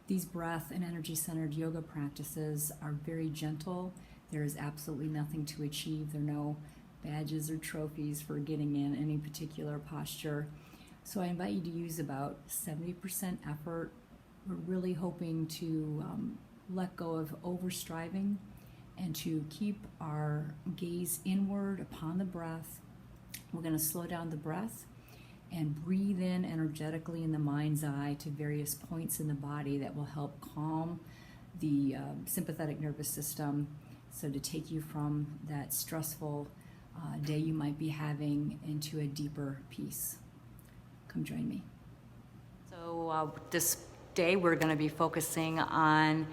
These breath and energy-centered yoga practices are very gentle. There is absolutely nothing to achieve. There are no badges or trophies for getting in any particular posture. So I invite you to use about 70% effort. We're really hoping to let go of over-striving and to keep our gaze inward upon the breath. We're going to slow down the breath and breathe in energetically in the mind's eye to various points in the body that will help calm the sympathetic nervous system, so to take you from that stressful day you might be having into a deeper peace. Come join me. So this day we're going to be focusing on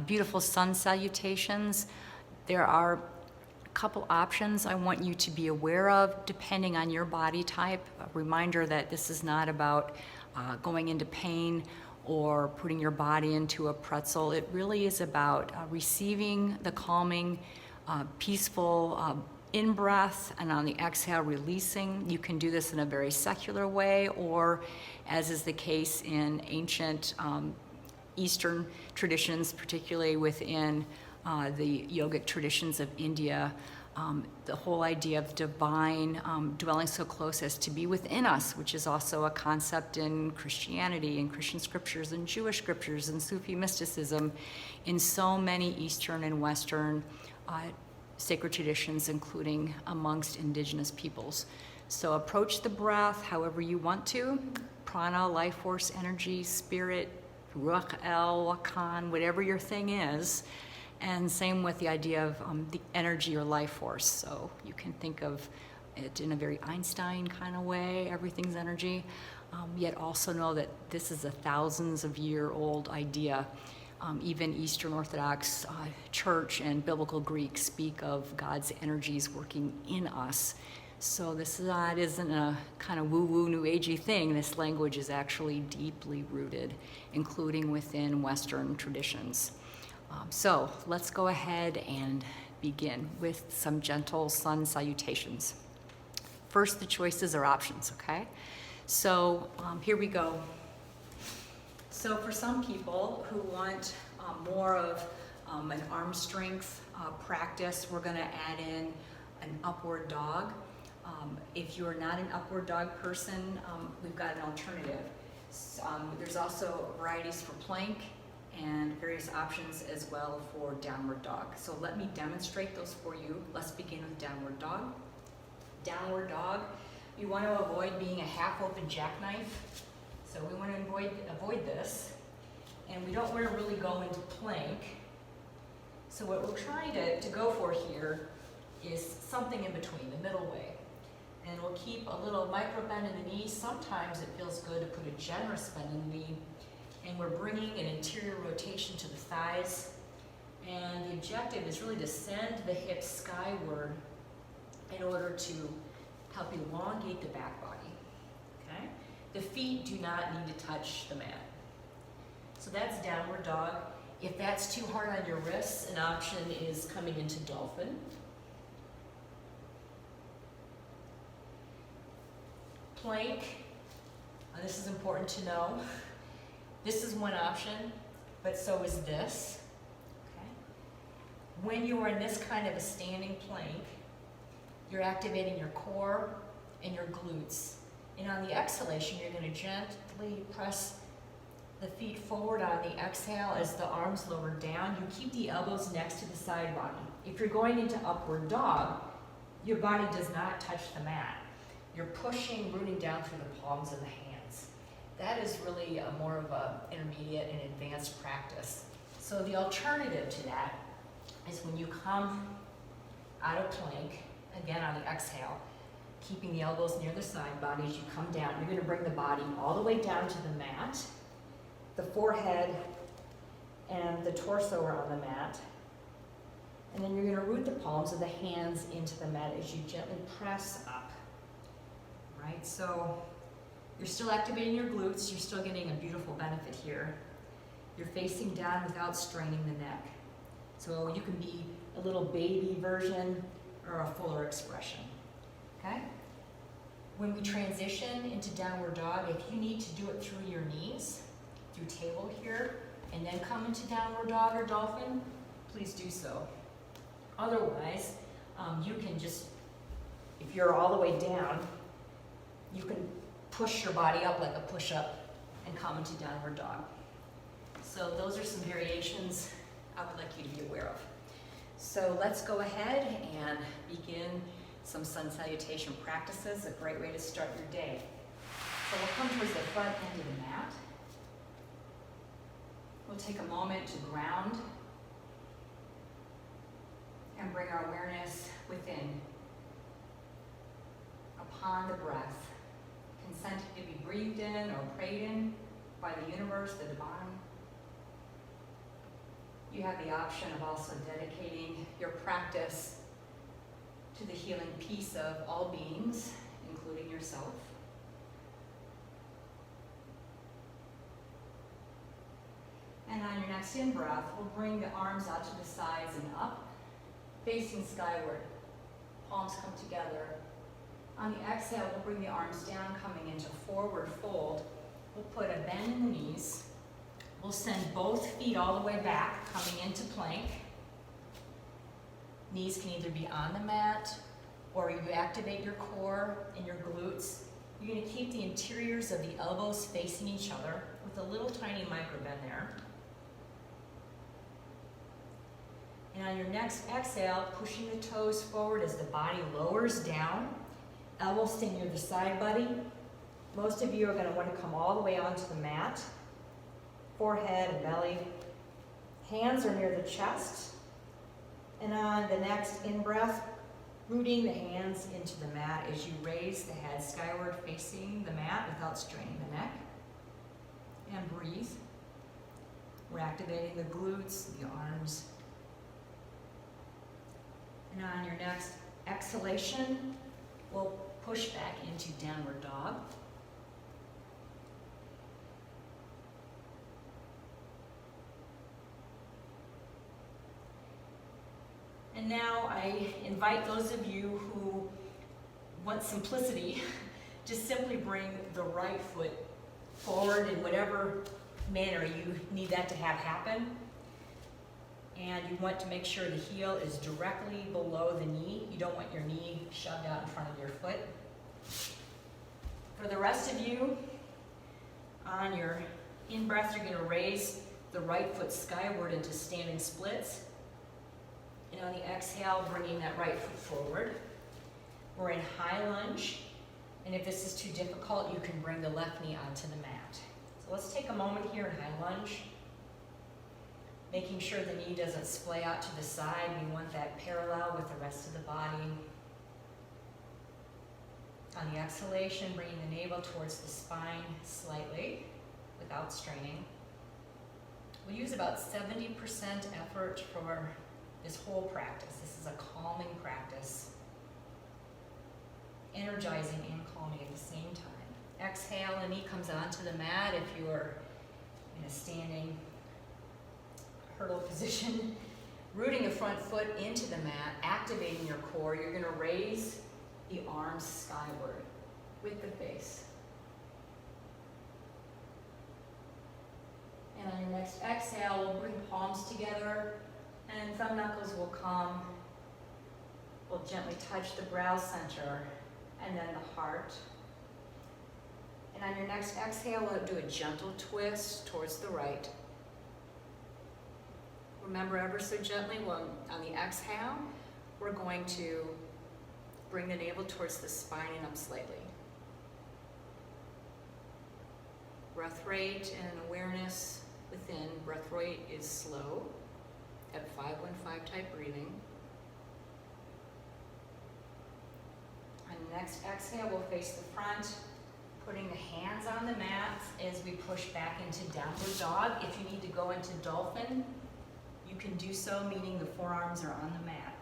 beautiful sun salutations. There are couple options I want you to be aware of depending on your body type. A reminder that this is not about going into pain or putting your body into a pretzel. It really is about receiving the calming, peaceful in-breath, and on the exhale releasing. You can do this in a very secular way, or as is the case in ancient Eastern traditions, particularly within the yogic traditions of India, the whole idea of divine dwelling so close as to be within us, which is also a concept in Christianity and Christian scriptures and Jewish scriptures and Sufi mysticism, in so many Eastern and Western sacred traditions, including amongst indigenous peoples. So approach the breath however you want to. Prana, life force, energy, spirit, ruach el, wakan, whatever your thing is. And same with the idea of the energy or life force. So you can think of it in a very Einstein kind of way, everything's energy, yet also know that this is a thousands of year old idea. Even Eastern Orthodox Church and Biblical Greek speak of God's energies working in us. So this isn't a kind of woo-woo, new agey thing. This language is actually deeply rooted, including within Western traditions. So let's go ahead and begin with some gentle sun salutations. First, the choices are options, okay? So here we go. So for some people who want more of an arm strength practice, we're going to add in an upward dog. If you're not an upward dog person, we've got an alternative. There's also varieties for plank and various options as well for downward dog. So let me demonstrate those for you. Let's begin with downward dog. Downward dog, you want to avoid being a half-open jackknife. So we want to avoid this, and we don't want to really go into plank. So what we're trying to go for here is something in between, the middle way. And we'll keep a little micro bend in the knee. Sometimes it feels good to put a generous bend in the knee. And we're bringing an interior rotation to the thighs. And the objective is really to send the hips skyward in order to help elongate the back body, okay? The feet do not need to touch the mat. So that's downward dog. If that's too hard on your wrists, an option is coming into dolphin. Plank, this is important to know. This is one option, but so is this, okay? When you are in this kind of a standing plank, you're activating your core and your glutes. And on the exhalation, you're going to gently press the feet forward on the exhale as the arms lower down. You keep the elbows next to the side body. If you're going into upward dog, your body does not touch the mat. You're pushing, rooting down through the palms of the hands. That is really more of an intermediate and advanced practice. So the alternative to that is when you come out of plank, again on the exhale, keeping the elbows near the side body as you come down, you're going to bring the body all the way down to the mat. The forehead and the torso are on the mat. And then you're going to root the palms of the hands into the mat as you gently press up. Right? So you're still activating your glutes. You're still getting a beautiful benefit here. You're facing down without straining the neck. So you can be a little baby version or a fuller expression. Okay? When we transition into downward dog, if you need to do it through your knees, through table here, and then come into downward dog or dolphin, please do so. Otherwise, you can just, if you're all the way down, you can push your body up like a push-up and come into downward dog. So those are some variations I would like you to be aware of. So let's go ahead and begin some sun salutation practices, a great way to start your day. So we'll come towards the front end of the mat. We'll take a moment to ground and bring our awareness within, upon the breath, consenting to be breathed in or prayed in by the universe, the divine. You have the option of also dedicating your practice to the healing peace of all beings, including yourself. And on your next in-breath, we'll bring the arms out to the sides and up, facing skyward. Palms come together. On the exhale, we'll bring the arms down, coming into forward fold. We'll put a bend in the knees. We'll send both feet all the way back, coming into plank. Knees can either be on the mat, or you activate your core and your glutes. You're going to keep the interiors of the elbows facing each other with a little tiny micro bend there. And on your next exhale, pushing the toes forward as the body lowers down. Elbows stay near the side body. Most of you are going to want to come all the way onto the mat. Forehead and belly. Hands are near the chest. And on the next in-breath, rooting the hands into the mat as you raise the head skyward facing the mat without straining the neck. And breathe. We're activating the glutes, the arms. And on your next exhalation, we'll push back into downward dog. And now I invite those of you who want simplicity, just simply bring the right foot forward in whatever manner you need that to have happen. And you want to make sure the heel is directly below the knee. You don't want your knee shoved out in front of your foot. For the rest of you, on your in-breath, you're going to raise the right foot skyward into standing splits. And on the exhale, bringing that right foot forward. We're in high lunge. And if this is too difficult, you can bring the left knee onto the mat. So let's take a moment here in high lunge. Making sure the knee doesn't splay out to the side. We want that parallel with the rest of the body. On the exhalation, bringing the navel towards the spine slightly without straining. We'll use about 70% effort for this whole practice. This is a calming practice. Energizing and calming at the same time. Exhale, the knee comes onto the mat if you are in a standing hurdle position. Rooting the front foot into the mat, activating your core. You're going to raise the arms skyward with the face. And on your next exhale, we'll bring palms together and thumb knuckles will come. We'll gently touch the brow center and then the heart. And on your next exhale, we'll do a gentle twist towards the right. Remember, ever so gently, on the exhale, we're going to bring the navel towards the spine and up slightly. Breath rate and awareness within. Breath rate is slow at 515 type breathing. On the next exhale, we'll face the front, putting the hands on the mat as we push back into downward dog. If you need to go into dolphin, you can do so, meaning the forearms are on the mat.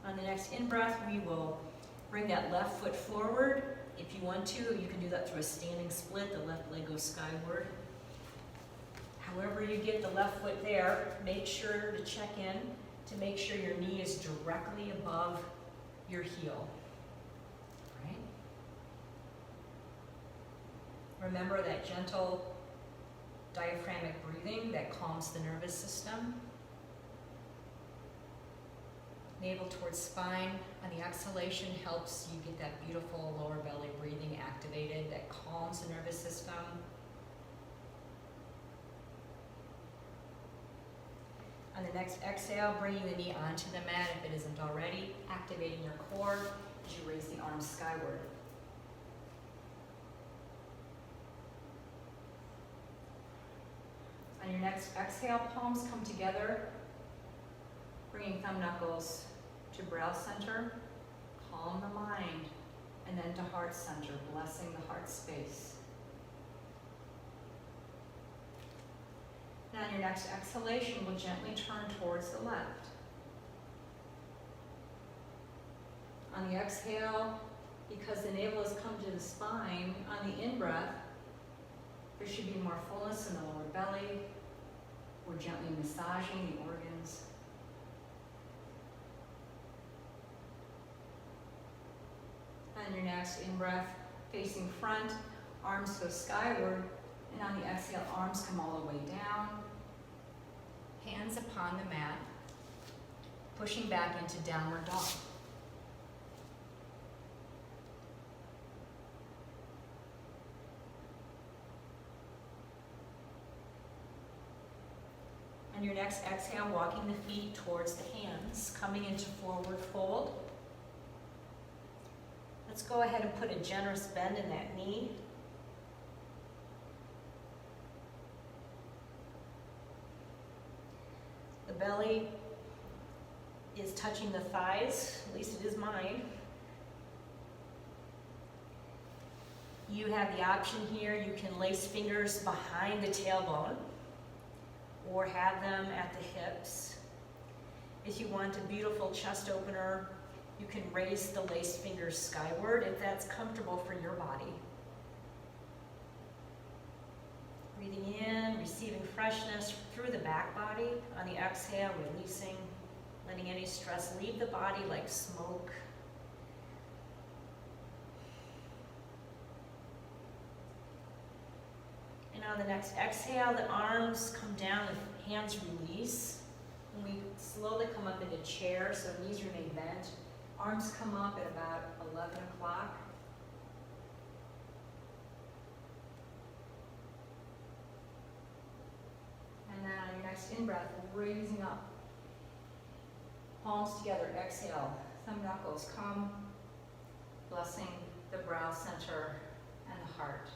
On the next in-breath, we will bring that left foot forward. If you want to, you can do that through a standing split. The left leg goes skyward. However you get the left foot there, make sure to check in to make sure your knee is directly above your heel. Remember that gentle diaphragmatic breathing that calms the nervous system. Navel towards spine. On the exhalation helps you get that beautiful lower belly breathing activated that calms the nervous system. On the next exhale, bringing the knee onto the mat if it isn't already, activating your core as you raise the arms skyward. On your next exhale, palms come together, bringing thumb knuckles to brow center, calm the mind, and then to heart center, blessing the heart space. And on your next exhalation, we'll gently turn towards the left. On the exhale, because the navel has come to the spine, on the in-breath, there should be more fullness in the lower belly. We're gently massaging the organs. On your next in-breath, facing front, arms go skyward, and on the exhale, arms come all the way down. Hands upon the mat, pushing back into downward dog. On your next exhale, walking the feet towards the hands, coming into forward fold. Let's go ahead and put a generous bend in that knee. The belly is touching the thighs, at least it is mine. You have the option here, you can lace fingers behind the tailbone or have them at the hips. If you want a beautiful chest opener, you can raise the lace fingers skyward if that's comfortable for your body. Breathing in, receiving freshness through the back body. On the exhale, releasing, letting any stress leave the body like smoke. And on the next exhale, the arms come down, the hands release. And we slowly come up into chair, so knees remain bent. Arms come up at about 11 o'clock. And then on your next in-breath, raising up. Palms together, exhale. Thumb knuckles come, blessing the brow center and the heart.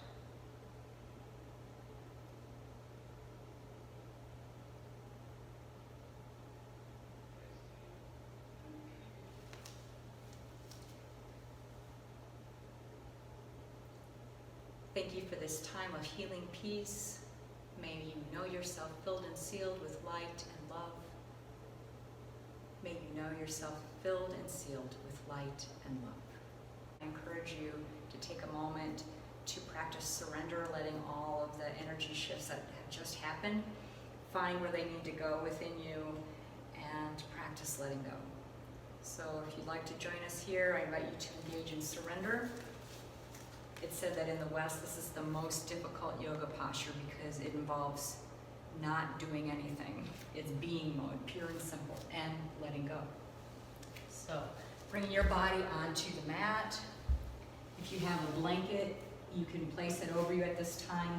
Thank you for this time of healing peace. May you know yourself filled and sealed with light and love. May you know yourself filled and sealed with light and love. I encourage you to take a moment to practice surrender, letting all of the energy shifts that have just happened find where they need to go within you and practice letting go. So if you'd like to join us here, I invite you to engage in surrender. It's said that in the West, this is the most difficult yoga posture because it involves not doing anything. It's being mode, pure and simple, and letting go. So bringing your body onto the mat. If you have a blanket, you can place it over you at this time.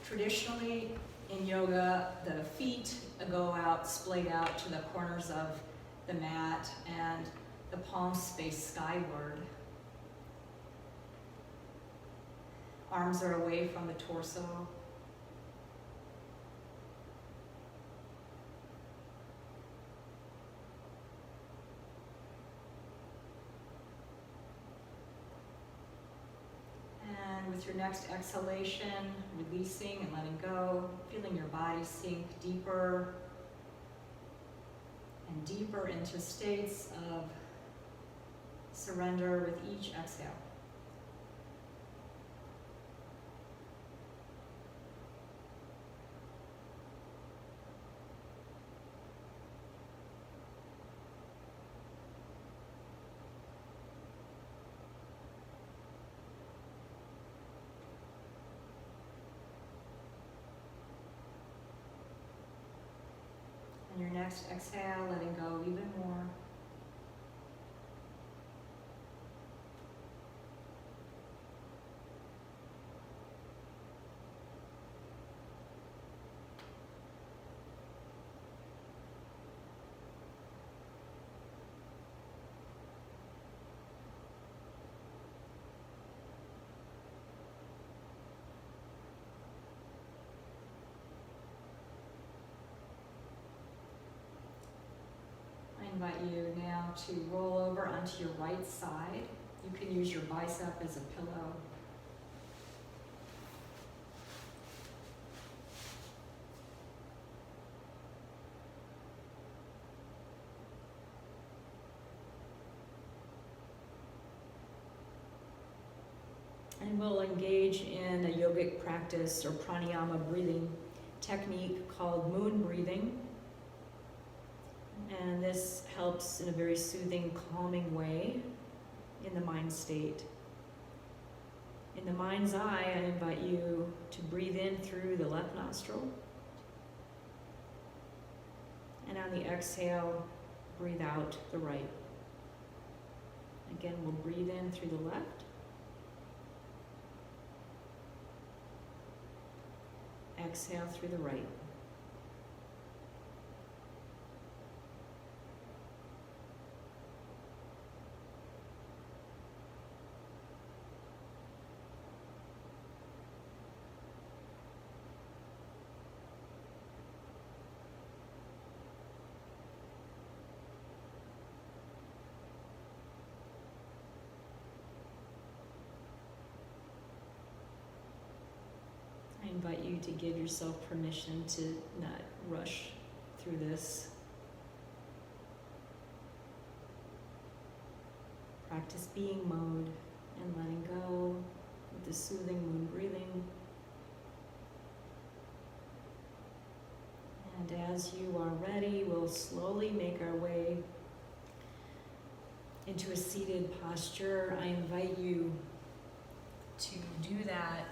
Traditionally, in yoga, the feet go out, splayed out to the corners of the mat, and the palms face skyward. Arms are away from the torso. And with your next exhalation, releasing and letting go, feeling your body sink deeper and deeper into states of surrender with each exhale. next exhale, letting go even more. I invite you now to roll over onto your right side. You can use your bicep as a pillow. And we'll engage in a yogic practice or pranayama breathing technique called moon breathing. And this helps in a very soothing, calming way in the mind state. In the mind's eye, I invite you to breathe in through the left nostril. And on the exhale, breathe out the right. Again, we'll breathe in through the left. Exhale through the right. I invite you to give yourself permission to not rush through this. Practice being mode and letting go with the soothing moon breathing. And as you are ready, we'll slowly make our way into a seated posture. I invite you to do that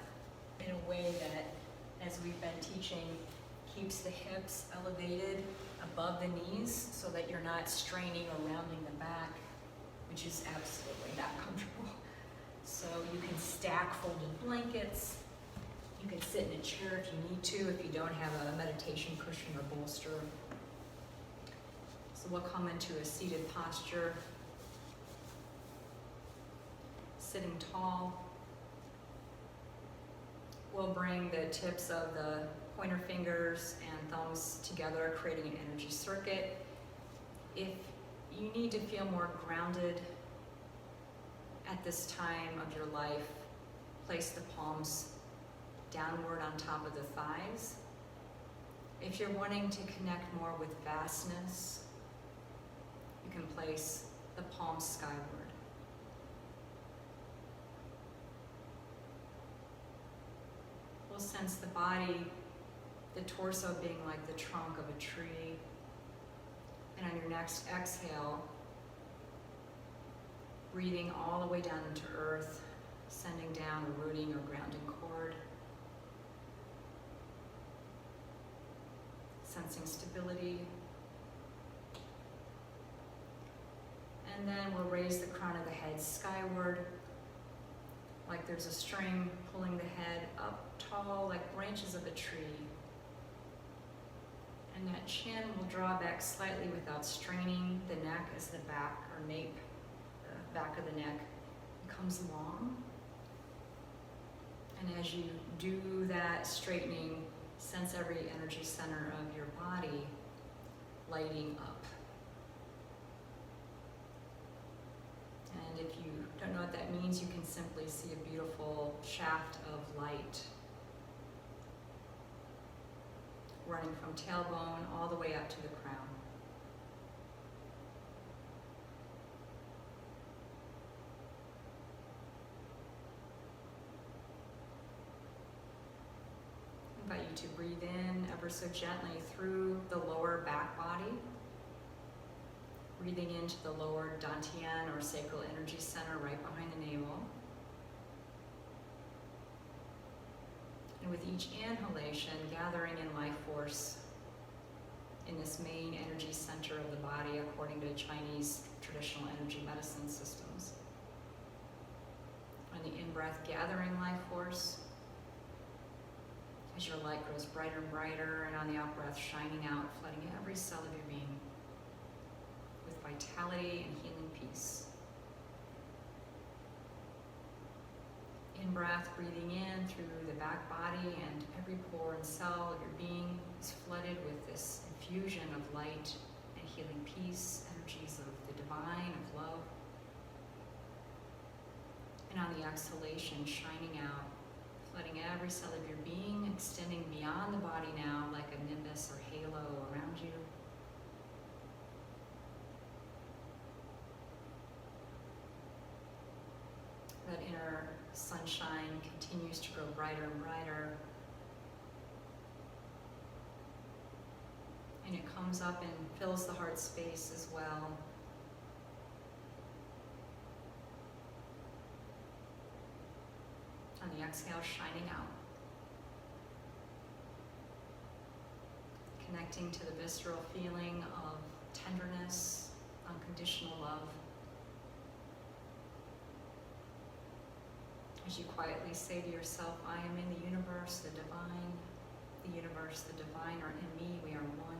in a way that, as we've been teaching, keeps the hips elevated above the knees so that you're not straining or rounding the back, which is absolutely not comfortable. So you can stack folded blankets. You can sit in a chair if you need to, if you don't have a meditation cushion or bolster. So we'll come into a seated posture, sitting tall. We'll bring the tips of the pointer fingers and thumbs together, creating an energy circuit. If you need to feel more grounded at this time of your life, place the palms downward on top of the thighs. If you're wanting to connect more with vastness, you can place the palms skyward. We'll sense the body, the torso being like the trunk of a tree. And on your next exhale, breathing all the way down into earth, sending down a rooting or grounding cord. Sensing stability. And then we'll raise the crown of the head skyward, like there's a string pulling the head up tall, like branches of a tree. And that chin will draw back slightly without straining the neck as the back or nape, the back of the neck becomes long. And as you do that straightening, sense every energy center of your body lighting up. And if you don't know what that means, you can simply see a beautiful shaft of light running from tailbone all the way up to the crown. I invite you to breathe in ever so gently through the lower back body, breathing into the lower dantian or sacral energy center right behind the navel. And with each inhalation, gathering in life force in this main energy center of the body according to Chinese traditional energy medicine systems. On the in-breath, gathering life force as your light grows brighter and brighter, and on the out-breath, shining out, flooding every cell of your being with vitality and healing peace. In-breath, breathing in through the back body, and every pore and cell of your being is flooded with this infusion of light and healing peace, energies of the divine, of love. And on the exhalation, shining out, flooding every cell of your being, extending beyond the body now like a nimbus or halo around you. That inner sunshine continues to grow brighter and brighter. And it comes up and fills the heart space as well. On the exhale, shining out. Connecting to the visceral feeling of tenderness, unconditional love. As you quietly say to yourself, I am in the universe, the divine. The universe, the divine are in me, we are one.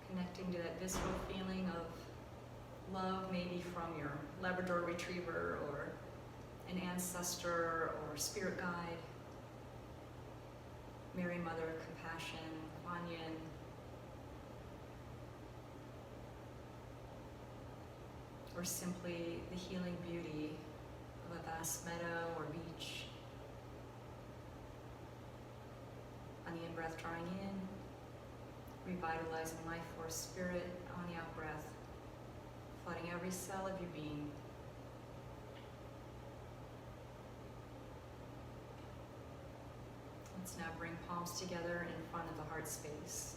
Connecting to that visceral feeling of love, maybe from your Labrador retriever or an ancestor or spirit guide, Mary Mother of Compassion, Kuan Yin, or simply the healing beauty of a vast meadow or beach. On the in-breath, drawing in, revitalizing life force spirit. On the out-breath, flooding every cell of your being. Let's now bring palms together in front of the heart space.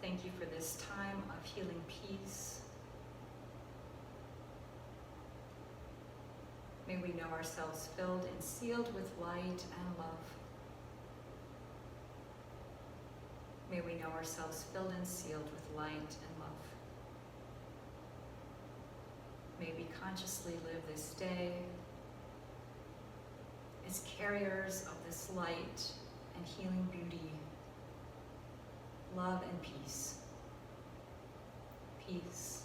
Thank you for this time of healing peace. May we know ourselves filled and sealed with light and love. May we know ourselves filled and sealed with light and love. May we consciously live this day as carriers of this light and healing beauty, love and peace. Peace.